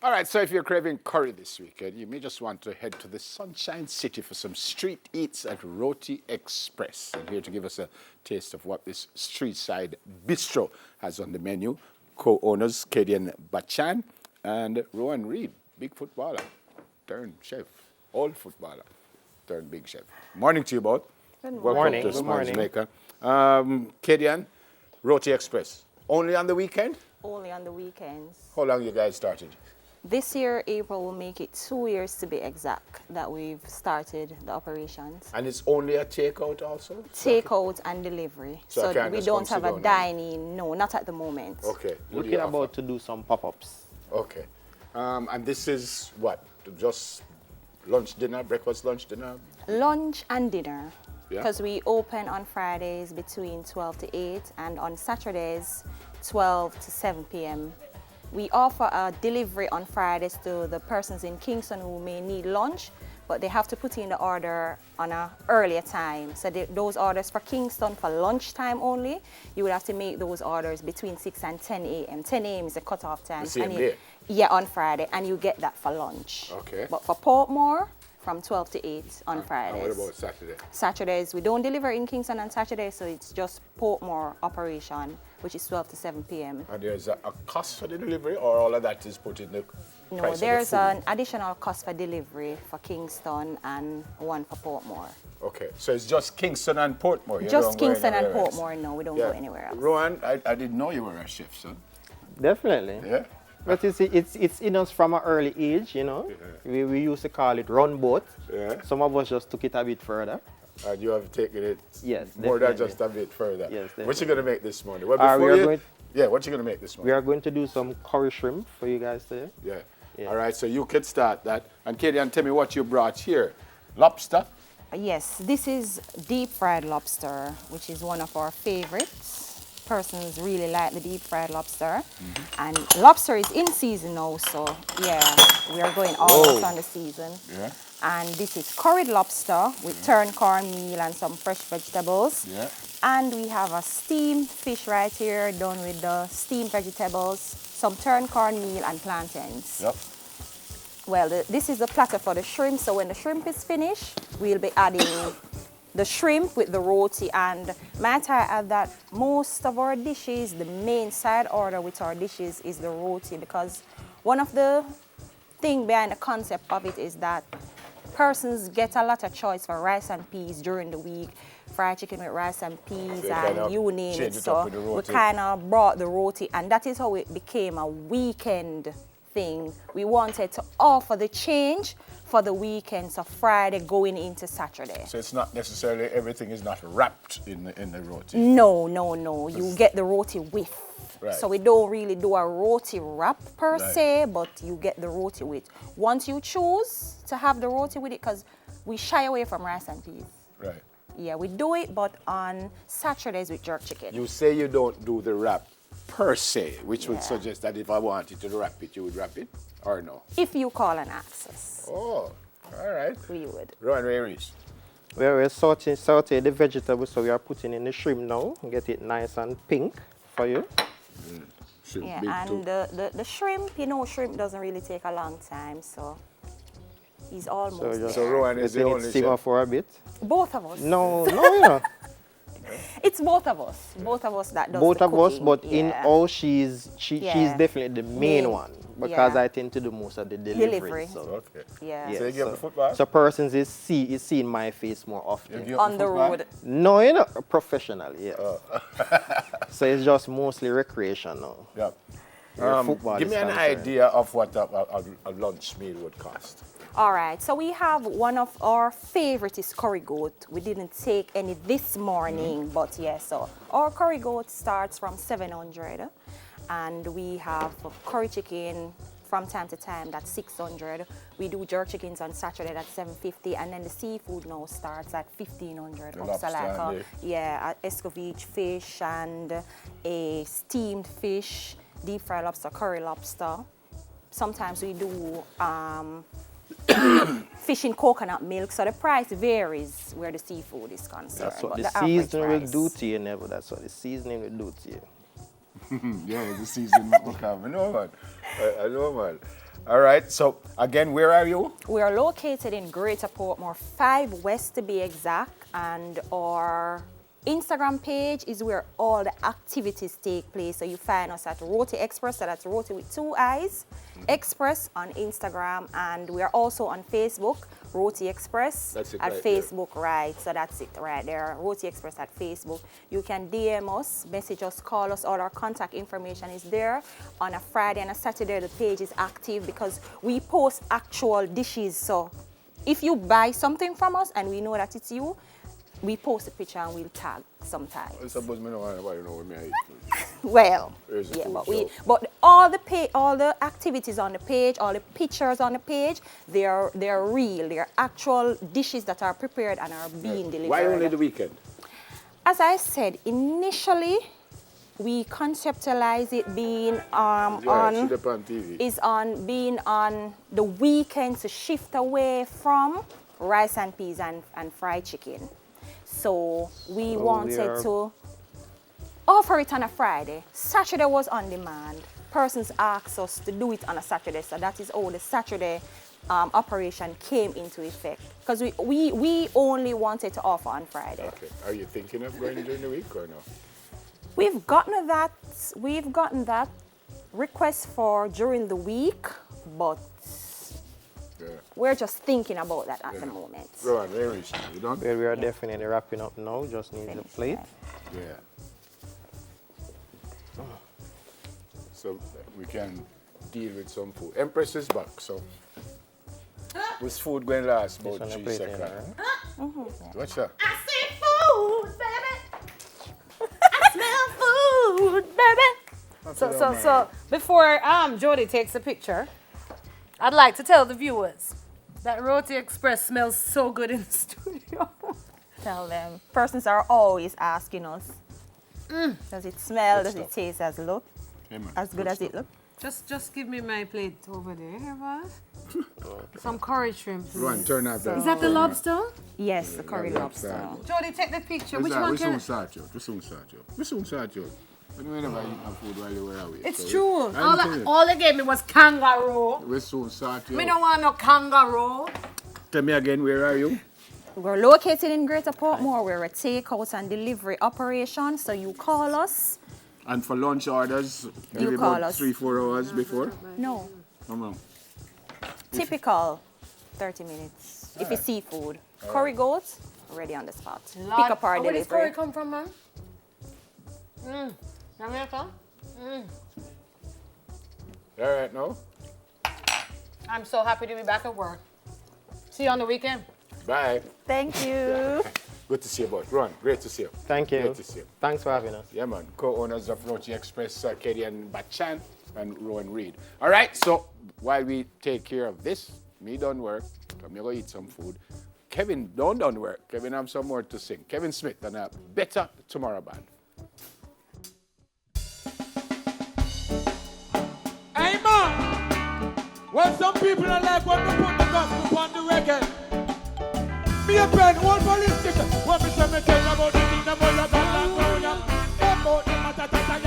All right, so if you're craving curry this weekend, you may just want to head to the Sunshine City for some street eats at Rotii Express. And here to give us a taste of what this street side bistro has on the menu, co-owners Kadian Bachan and Rowan Reed, big footballer, turned chef, old footballer, turned big chef. Morning to you both. Good morning. Welcome to Smile Jamaica. Kadian, Rotii Express, only on the weekend? Only on the weekends. How long you guys started? This year, April, will make it 2 years to be exact that we've started the operations. And it's only a takeout also? Takeout and delivery. So I can't we just don't come have sit a down dining, no, not at the moment. Okay. What do Looking you offer? about to do some pop-ups. Okay. And this is what? Just lunch, dinner, breakfast, lunch, dinner? Lunch and dinner. Yeah. Because we open on Fridays between 12 to 8 and on Saturdays 12 to 7 p.m. We offer a delivery on Fridays to the persons in Kingston who may need lunch, but they have to put in the order on an earlier time. So those orders for Kingston for lunchtime only, you would have to make those orders between 6 and 10 a.m. 10 a.m. is the cutoff time. The same And day? Yeah, on Friday, and you get that for lunch. Okay. But for Portmore, from 12 to 8 on Fridays. And what about Saturday? Saturdays, we don't deliver in Kingston on Saturdays, so it's just Portmore operation, which is 12 to 7 p.m. And there's a cost for the delivery, or all of that is put in the No, price there's of the an additional cost for delivery for Kingston and one for Portmore. food? Okay, so it's just Kingston and Portmore. You Just don't go Kingston and anywhere else. Portmore, no, we don't Yeah. go anywhere else. Rowan, I didn't know you were a chef, son. Definitely. Yeah? But you see, it's in us from an early age, you know. We used to call it run boat. Yeah. Some of us just took it a bit further. And you have taken it Yes, more than definitely. just a bit further. Yes, What you going to make this morning? Well, we before are you, going- yeah, what you going to make this We morning? are going to do some curry shrimp for you guys today. Yeah. Yeah. All right, so you can start that. And Kadian, tell me what you brought here. Lobster? Yes, this is deep fried lobster, which is one of our favorites. Persons really like the deep fried lobster. And lobster is in season now, so yeah, we are going all out on the season. Yeah. And this is curried lobster with turned cornmeal and some fresh vegetables. Yeah. And we have a steamed fish right here done with the steamed vegetables, some turned cornmeal and plantains. Yep. Well, this is the platter for the shrimp, so when the shrimp is finished, we'll be adding the shrimp with the roti. And might I add that most of our dishes, the main side order with our dishes is the roti, because one of the things behind the concept of it is that persons get a lot of choice for rice and peas during the week, fried chicken with rice and peas, They kind of and you name change it. it So up with the we roti. kind of brought the roti, and that is how it became a weekend thing. We wanted to offer the change for the weekend, so Friday going into Saturday. So it's not necessarily, everything is not wrapped in the roti. No, no, no. You get the roti with. Right. So we don't really do a roti wrap per Right. se, but you get the roti with. Once you choose to have the roti with it, because we shy away from rice and peas. Right. Yeah, we do it, but on Saturdays with jerk chicken. You say you don't do the wrap per se, which would Yeah. suggest that if I wanted to wrap it, you would wrap it, or no? If you call an access, Oh, all right. we would. Rowan Reries. We're saute the vegetables, so we are putting in the shrimp now. Get it nice and pink for you. Shrimp Yeah, big and too. the shrimp, you know, shrimp doesn't really take a long time, so he's almost So just So Rowan is the letting only it simmer chef. for a bit. both of us. No, you know. It's both of us. Both of us that does Both the of us, cooking. but in Yeah. all, she's Yeah. definitely the main Main. one, because Yeah. I tend to do most of the delivery. Delivery. So, Okay. Yeah. So you give the football? so persons is seeing my face more often. You give On the football? road. No, you know, professional, yes. Oh. So it's just mostly recreational. Yeah. Where football Give is me an concerned. idea of what a lunch meal would cost. All right, so we have one of our favorite is curry goat. We didn't take any this morning, but yeah, so our curry goat starts from 700, and we have curry chicken from time to time that's 600. We do jerk chickens on Saturday that's 750, and then the seafood now starts at 1500. The Up, so lobster like and a escovitch fish and a steamed fish, deep fried lobster, curry lobster. Sometimes we do fish in coconut milk, so the price varies where the seafood is concerned. That's what but the average seasoning will price- do to you, never. That's what the seasoning will do to you. Yeah, the season will come. I know, man. I know, man. All right, so again, where are you? We are located in Greater Portmore, 5 West to be exact, and our Instagram page is where all the activities take place. So you find us at Rotii Express, so that's Rotii with 2 I's, Express on Instagram, and we are also on Facebook, Rotii Express That's it at right there. Facebook, right? So that's it right there, Rotii Express at Facebook. You can DM us, message us, call us, all our contact information is there. On a Friday and a Saturday, the page is active because we post actual dishes. So if you buy something from us and we know that it's you, we post a picture and we'll tag sometimes. I suppose me know anybody know what me I eat. Well, There's the yeah, food, but all the activities on the page, all the pictures on the page, they're real. They're actual dishes that are prepared and are being delivered. Why only the weekend? As I said, initially we conceptualize it being Should up on TV. is on being on the weekend to shift away from rice and peas and fried chicken. So we wanted to offer it on a Friday. Saturday was on demand. Persons asked us to do it on a Saturday, so that is how the Saturday operation came into effect. Because we only wanted to offer on Friday. Okay. Are you thinking of going during the week or no? We've gotten that request for during the week, but Yeah. we're just thinking about that at the moment. Go on, where is you done? Well, we are definitely wrapping up now. Just need the plate. Yeah. So we can deal with some food. Empress is back, so. Was food going last This about one 3 the plate in, seconds? right? What's that? I see food, baby. I smell food, baby. So before Jody takes a picture, I'd like to tell the viewers that Rotii Express smells so good in the studio. Tell them. Persons are always asking us, does it smell, Good does it stuff. taste Hey, man, as good as it look? Just give me my plate over there, boss. Some curry shrimp. Go on, turn out that. Is that the lobster? Yes, the curry Yeah, lobster. lobster. Jody, take the picture. We Which one can I? soon start you. We soon start you. We never eat no food while you were away. It's so true. I'm All they gave me was kangaroo. We soon start you. Me don't want no kangaroo. Tell me again, where are you? We're located in Greater Portmore. We're a takeout and delivery operation, so you call us. And for lunch orders, give call about us. 3-4 hours before. No, Come on. typical 30 minutes. If it's seafood. Curry goat, ready on the spot. Lord, Pick up our where does curry delivery. come from, man? Jamaica? All right, now. I'm so happy to be back at work. See you on the weekend. Bye. Thank you. Good to see you, boy. Ron, great to see you. Thank you. Great to see you. Thanks for having us. Yeah, man. Co-owners of Rotii Express, Kedian Bachan and Rowan Reed. All right, so while we take care of this, me done work, I'm going to eat some food. Kevin don't done work. Kevin have some more to sing. Kevin Smith and a Better Tomorrow Band. Hey man, well some people are like when we put the gospel on the record. Me a pen, one police station. When me say me tell you about the thing about your God and ground ya. About the matter, me tell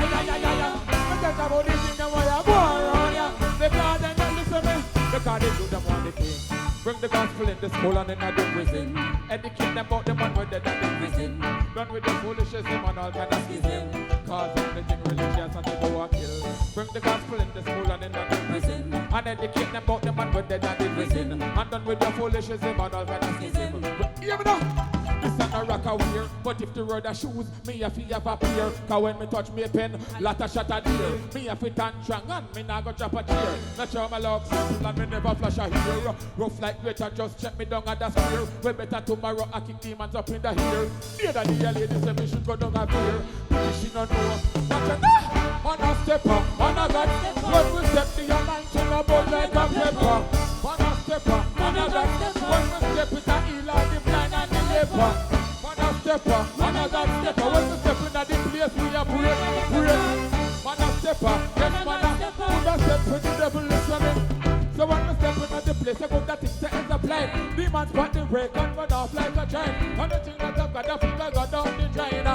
about the thing about your go around ya. Because they don't listen me, because they do them one the thing. Bring the gospel in the school and in the prison. Educate them about the man where they're in prison. Done with the foolishness and all kind of schism. Cause everything religious and they do a kill. Bring the gospel in the school and in the prison. And educate them about the man where they're in prison. And done with the foolishness and all kind of schism. Hear me now? This ain't a rock wear, but if the road a shoes, me a fi have a pair. Cause when me touch me pen, lot of shot a deer. Me a fi tan strong and me nah go drop a tear. Not sure my love simple and me never flash a hair. Rough like greater, just check me down at the square. We better tomorrow I kick demons up in the hair. Dear the lady say me should go down a beer. She no know. Watch it now. On a stepper, on a god. When we step the anointing about like a pepper. On a stepper, on a god. When we step it a heal all the blind and the leper. Man a stepper, man a God stepper. When we step in the place we a break. Man a stepper, yes man a good a step when the devil listening. So when we step in the place, I got that thing set as a blind. Demons part the break and run off like a giant. And the thing that I've got, I think I got down the giant.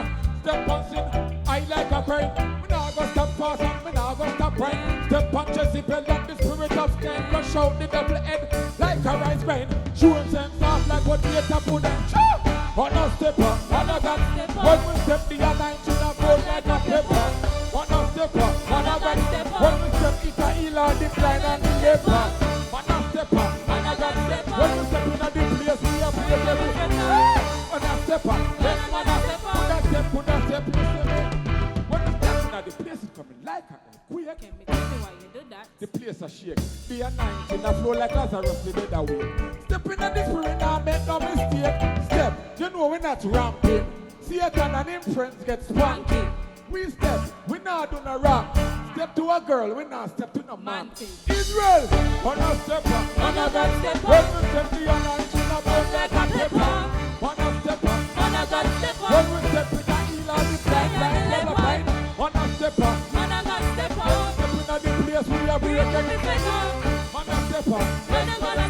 Step on sin, I like a crane. We now go stop fast and me now go stop right. Step on Jezebel and the spirit of Cain. Rush out the devil head like a rice grain. Show him sense off like what later put them. One a step up, one a got step up. When we step the anointing of gold like a pepper. One a step up, one a got step up. When we step it a heal all the blind and the leper. One a step up, one a got step up. When we step in the place we are praise everything. One a step up, yes one a step up. Put a step, listen. When we step in the place it's coming like a earthquake. Can me tell me why you do that? The place a shake. The anointing a flow like Lazarus the dead away. Step in the spirit now make no mistake. Step, you know we're not ramping. Satan and him friends get spanking. We step, we not do no rap. Step to a girl, we not step to no man. Israel, one a step up, one a got step up. When we step the anointing a flow like a pepper. One a step up, one a got step up. When we step in the heal all the blind like lullaby. One a step up, Man, I got step up. step in the place we are breaking. Step up. One a step up. Man, I got